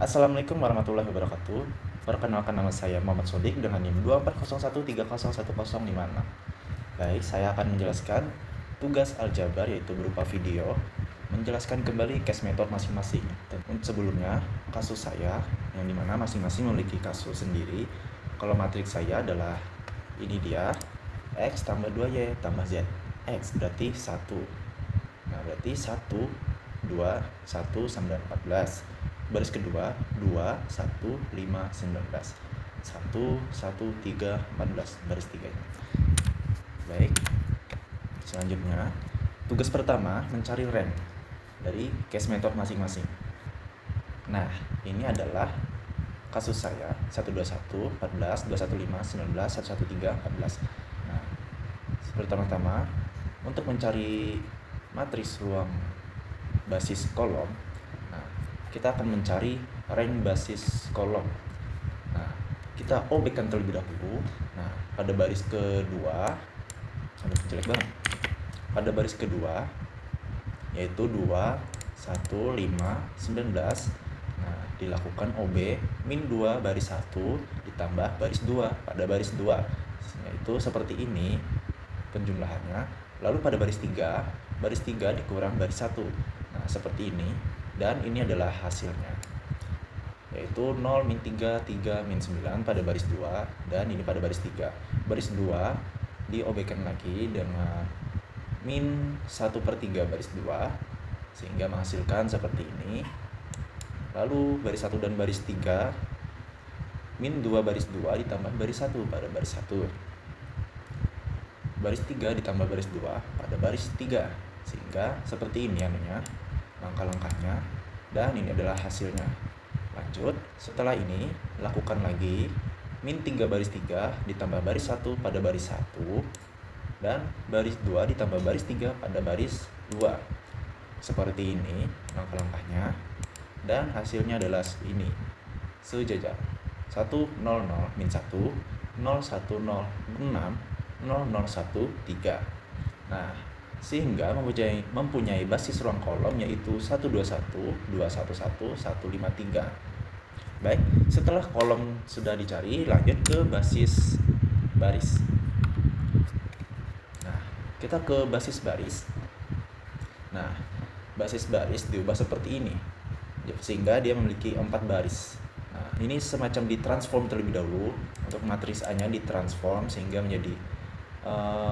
Assalamualaikum warahmatullahi wabarakatuh. Perkenalkan, nama saya Muhammad Sodik dengan NIM 2401301056. Baik, saya akan menjelaskan tugas aljabar yaitu berupa video, menjelaskan kembali case method masing-masing. Sebelumnya, kasus saya yang dimana masing-masing memiliki kasus sendiri. Kalau matriks saya adalah ini dia, X tambah 2Y tambah Z. X berarti 1. Nah, berarti 1, 2, 1 sama dengan 14. Baris kedua 2, 1, 5, 19. 1, 1, 3, 14. Baris 3 ini. Baik. Selanjutnya, tugas pertama mencari rank dari case method masing-masing. Nah, ini adalah kasus saya 121, 14, 215, 19, 113, 14. Nah, pertama-tama untuk mencari matriks ruang basis kolom, nah, kita akan mencari rank basis kolom. Nah, kita obekkan terlebih dahulu. Nah, pada baris kedua, jelek banget. Pada baris kedua yaitu 2, 1, 5, 19. Nah, dilakukan OB min 2 baris 1 ditambah baris 2 pada baris 2. Yaitu seperti ini penjumlahannya. Lalu pada baris 3 dikurang baris 1. Nah, seperti ini. Dan ini adalah hasilnya. Yaitu 0, min 3, 3, min 9 pada baris 2. Dan ini pada baris 3. Baris 2 diobekkan lagi dengan min 1/3 baris 2. Sehingga menghasilkan seperti ini. Lalu baris 1 dan baris 3, min 2 baris 2 ditambah baris 1 pada baris 1. Baris 3 ditambah baris 2 pada baris 3. Sehingga seperti ini anunya, langkah-langkahnya. Dan ini adalah hasilnya. Lanjut, setelah ini lakukan lagi min 3 baris 3 ditambah baris 1 pada baris 1. Dan baris 2 ditambah baris 3 pada baris 2. Seperti ini langkah-langkahnya. Dan hasilnya adalah ini, sejajar 1, 0, 0, min 1, 0, 1, 0, 6, 0, 0, 1, 3. Nah, sehingga mempunyai basis ruang kolom yaitu 121, 211, 153. Baik, setelah kolom sudah dicari, lanjut ke basis baris. Nah, kita ke basis baris. Nah, basis baris diubah seperti ini, sehingga dia memiliki 4 baris. Nah, ini semacam ditransform terlebih dahulu. Untuk matriks A nya ditransform sehingga menjadi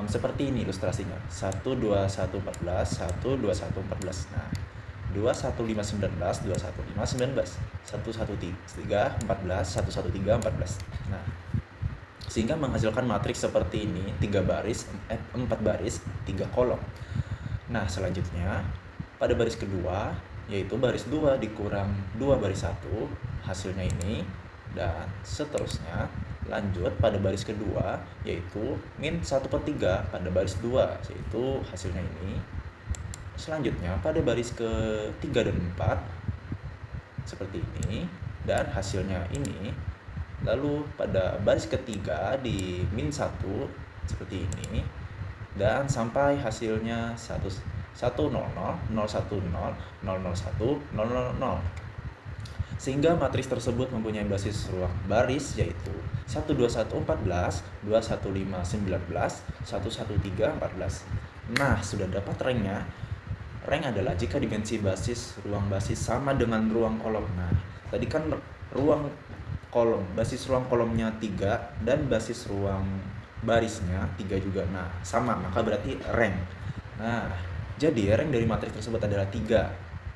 seperti ini ilustrasinya. 1, 2, 1, 14, 1, 2, 1, 14. Nah, 2, 1, 5, 19, 2, 1, 5, 19, 1, 1, 3, 14, 1, 1, 3, 14. Nah, sehingga menghasilkan matriks seperti ini, 4 baris, 3 kolom. Nah, selanjutnya pada baris kedua yaitu baris 2 dikurang 2 baris 1, hasilnya ini. Dan seterusnya lanjut pada baris kedua yaitu min 1/3 pada baris 2, yaitu hasilnya ini. Selanjutnya pada baris ke-3 dan 4 seperti ini dan hasilnya ini. Lalu pada baris ketiga di min 1 seperti ini. Dan sampai hasilnya 100, 001, 001, 000. Sehingga matriks tersebut mempunyai basis ruang baris yaitu 121 14, 215 19, 113 14. Nah, sudah dapat ranknya. Rank adalah jika dimensi basis ruang basis sama dengan ruang kolom. Nah, tadi kan ruang kolom, basis ruang kolomnya 3 dan basis ruang barisnya 3 juga. Nah, sama, maka berarti rank. Nah, jadi rank dari matriks tersebut adalah 3,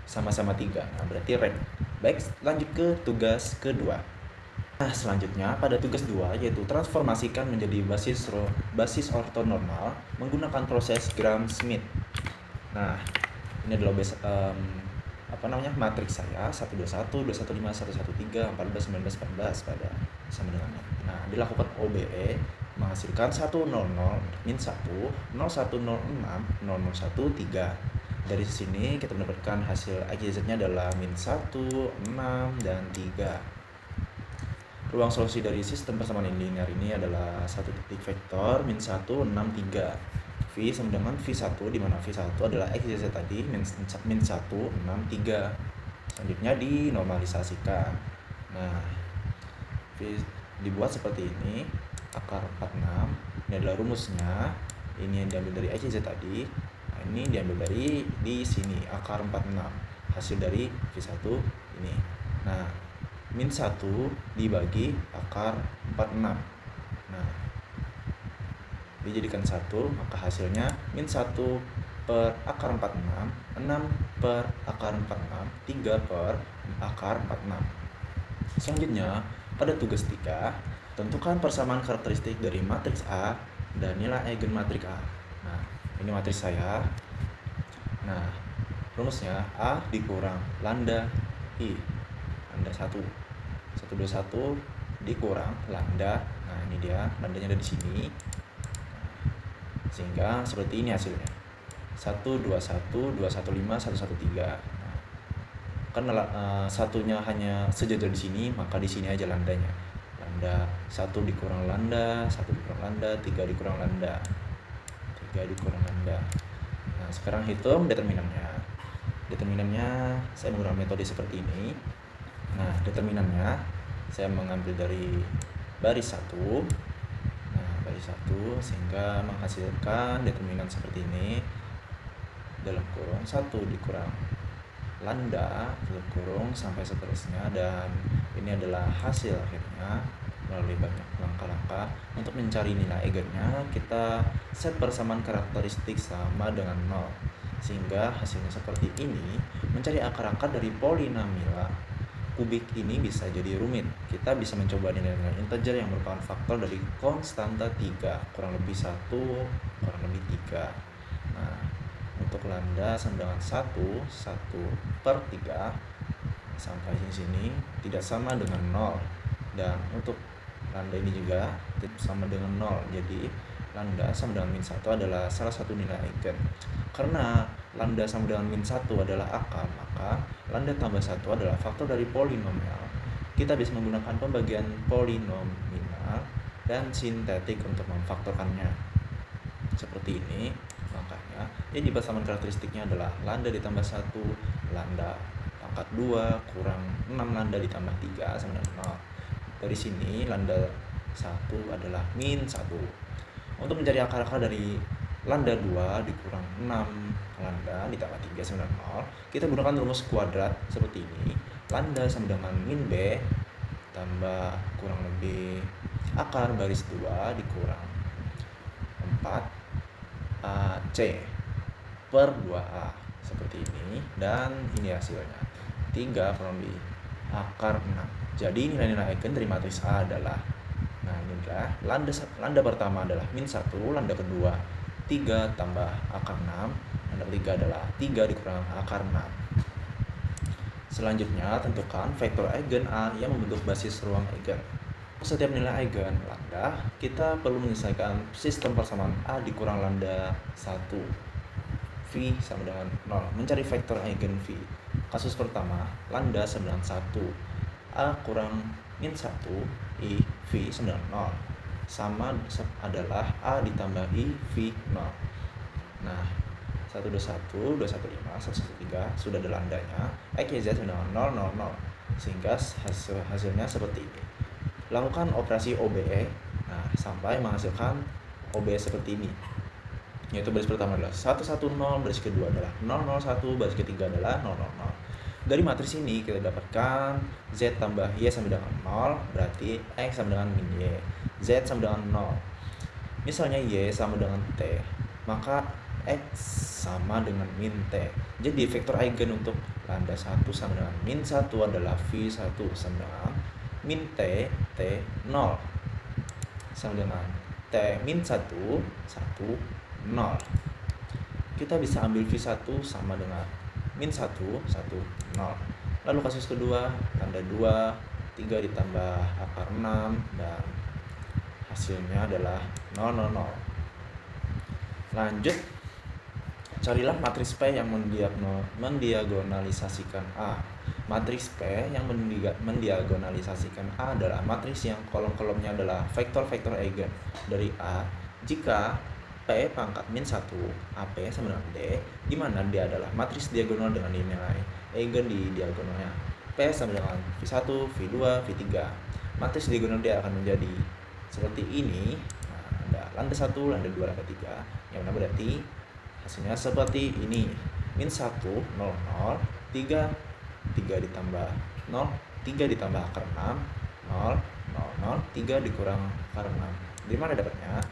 sama-sama 3. Nah, berarti rank. Baik, lanjut ke tugas kedua. Nah, selanjutnya pada tugas 2 yaitu transformasikan menjadi basis ortonormal menggunakan proses Gram-Schmidt. Nah, ini adalah matriks saya 121, 215, 113, 14, 19, 14 pada sama dengannya. Nah, dilakukan OBE menghasilkan 100 min 1, 0106, 001, 3. Dari sini kita mendapatkan hasil XYZ-nya adalah min 1, 6, dan 3. Ruang solusi dari sistem persamaan linear ini adalah satu titik vektor min 1, 6, 3. V sama dengan V1, di mana V1 adalah XYZ tadi min 1, 6, 3. Selanjutnya dinormalisasikan. Nah, dibuat seperti ini, akar 46, ini adalah rumusnya, ini yang diambil dari ICZ tadi. Nah, ini diambil dari di sini, akar 46, hasil dari V1 ini. Nah, min 1 dibagi akar 46. Nah, dijadikan 1, maka hasilnya min 1 per akar 46, 6 per akar 46, 3 per akar 46. Selanjutnya, pada tugas 3, tentukan persamaan karakteristik dari matriks A dan nilai eigen matriks A. Nah, ini matriks saya. Nah, rumusnya A dikurang lambda I. Lambda 1. 121 dikurang lambda. Nah, ini dia, lambdanya ada di sini. Sehingga seperti ini hasilnya. 121, 215, 113. Nah, karena satunya hanya sejajar di sini, maka di sini aja lambdanya. Lambda 1 dikurang lambda, 1 dikurang lambda, 3 dikurang lambda. 3 dikurang lambda. Nah, sekarang hitung determinannya. Determinannya saya menggunakan metode seperti ini. Nah, determinannya saya mengambil dari baris 1. Nah, baris 1 sehingga menghasilkan determinan seperti ini. Dalam kurung 1 dikurang lambda, tutup kurung, sampai seterusnya. Dan ini adalah hasil akhirnya. Melalui banyak langkah-langkah untuk mencari nilai eigennya, kita set persamaan karakteristik sama dengan 0, sehingga hasilnya seperti ini. Mencari akar-akar dari polinomial kubik ini bisa jadi rumit. Kita bisa mencoba nilai-nilai integer yang merupakan faktor dari konstanta 3, kurang lebih 1, kurang lebih 3. Nah, untuk lambda sama dengan 1 per 3 sampai sini tidak sama dengan 0. Dan untuk lambda ini juga sama dengan 0. Jadi lambda sama dengan min 1 adalah salah satu nilai eigen. Karena lambda sama dengan min 1 adalah akar, maka lambda tambah 1 adalah faktor dari polinomial. Kita bisa menggunakan pembagian polinomial dan sintetik untuk memfaktorkannya. Seperti ini. Makanya ini persamaan karakteristiknya adalah lambda ditambah 1, lambda pangkat 2 kurang 6 lambda ditambah 3 sama dengan 0. Dari sini lambda 1 adalah min 1. Untuk mencari akar-akar dari lambda 2 dikurang 6 lambda ditambah 3 sama dengan 0, kita gunakan rumus kuadrat seperti ini. Lambda sama dengan min B tambah kurang lebih akar baris 2 dikurang 4 AC per 2A. Seperti ini. Dan ini hasilnya, 3 kurang lebih akar 6. Jadi nilai-nilai eigen dari matriks A adalah, nah ini adalah lambda pertama adalah min 1, lambda kedua 3 tambah akar 6, lambda ketiga adalah 3 dikurang akar 6. Selanjutnya, tentukan vektor eigen A yang membentuk basis ruang eigen. Setiap nilai eigen lambda, kita perlu menyelesaikan sistem persamaan A dikurang lambda 1 V sama dengan 0, mencari vektor eigen V. Kasus pertama, lambda sama dengan 1, A kurang min 1 I V sama dengan 0, sama adalah A ditambah I V 0. Nah, 121, 215, 113 sudah ada lambdanya, XYZ sama dengan 0, 0, 0, sehingga hasilnya seperti ini. Lakukan operasi OBE, nah, sampai menghasilkan OBE seperti ini, yaitu baris pertama adalah 110, baris kedua adalah 001, baris ketiga adalah 000. Dari matriks ini kita dapatkan Z tambah Y sama dengan 0, berarti X sama dengan min Y. Z sama dengan 0. Misalnya Y sama dengan T, maka X sama dengan min T. Jadi vektor eigen untuk lambda 1 sama dengan min 1 adalah V1 sama dengan min T, T 0 sama dengan T min 1, 1, 0. Kita bisa ambil V1 sama dengan min 1, 1, 0. Lalu kasus kedua, lambda 2, 3 ditambah akar 6, dan hasilnya adalah 0, 0, 0. Lanjut, carilah matriks P yang mendiagonalisasikan A. Matriks P yang mendiagonalisasikan A adalah matriks yang kolom-kolomnya adalah vektor-vektor eigen dari A jika P pangkat min 1 AP sama dengan D, di mana D adalah matriks diagonal dengan nilai eigen di diagonalnya. P sama dengan V1, V2, V3. Matriks diagonal D akan menjadi seperti ini. Nah, ada lambda 1, lambda 2, lambda 3. Yang mana berarti hasilnya seperti ini. Min 1, 0, 0, 3, 3 ditambah 0, 3 ditambah akar 6, 0, 0, 0, 3 dikurang akar 6. Di mana dapatnya?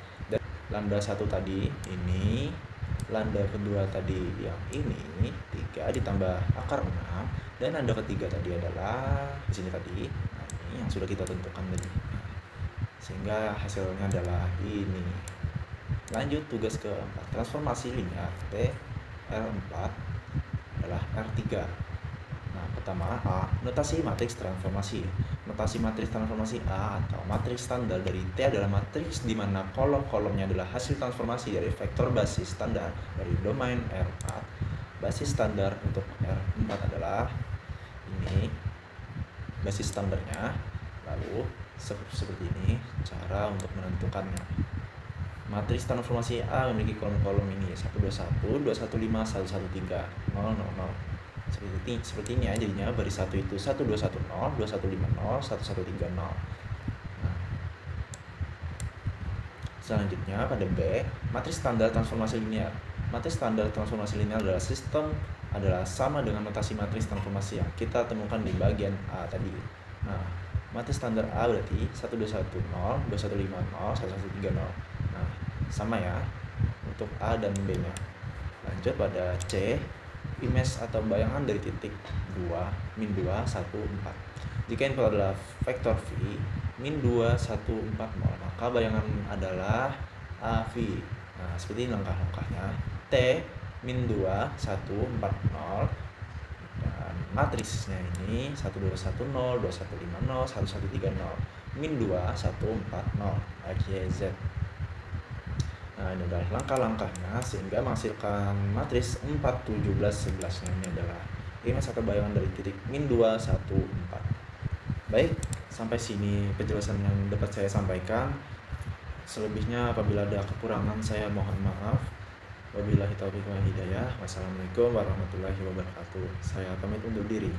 Lambda 1 tadi ini, lambda kedua tadi yang ini 3 ditambah akar 6, dan lambda ketiga tadi adalah di sini tadi. Nah, ini yang sudah kita tentukan tadi. Sehingga hasilnya adalah ini. Lanjut tugas keempat, transformasi linear T R4 adalah R3. Nah, pertama A, notasi matriks transformasi. Notasi matriks transformasi A atau matriks standar dari T adalah matriks di mana kolom-kolomnya adalah hasil transformasi dari vektor basis standar dari domain R4. Basis standar untuk R4 adalah ini basis standarnya. Lalu seperti ini cara untuk menentukannya. Matriks transformasi A memiliki kolom-kolom ini 121, 215, 113, 0, 0, 0. Seperti ini ya jadinya. Baris 1 itu 1210, 2150, 1130. Nah, selanjutnya pada B, matriks standar transformasi linear. Matriks standar transformasi linear adalah sama dengan notasi matriks transformasi yang kita temukan di bagian A tadi. Nah, matriks standar A berarti 1210, 2150, 1130. Nah, sama ya untuk A dan B-nya. Lanjut pada C, image atau bayangan dari titik 2, min 2, 1, 4. Jika input adalah vektor V, min 2, 1, 4, 0, maka bayangan adalah AV. Nah, seperti ini langkah-langkahnya. T, min 2, 1, 4, 0. Dan matriksnya ini 1210, 2150, 1130. Min 2, 1, 4, 0. AJZ. Nah, ini adalah langkah-langkahnya sehingga menghasilkan matriks 4, 17, 11. Ini adalah image atau bayangan dari titik min 2, 1, 4. Baik, sampai sini penjelasan yang dapat saya sampaikan. Selebihnya apabila ada kekurangan saya mohon maaf. Wabillahi taufiq wal hidayah. Wassalamualaikum warahmatullahi wabarakatuh. Saya pamit undur diri.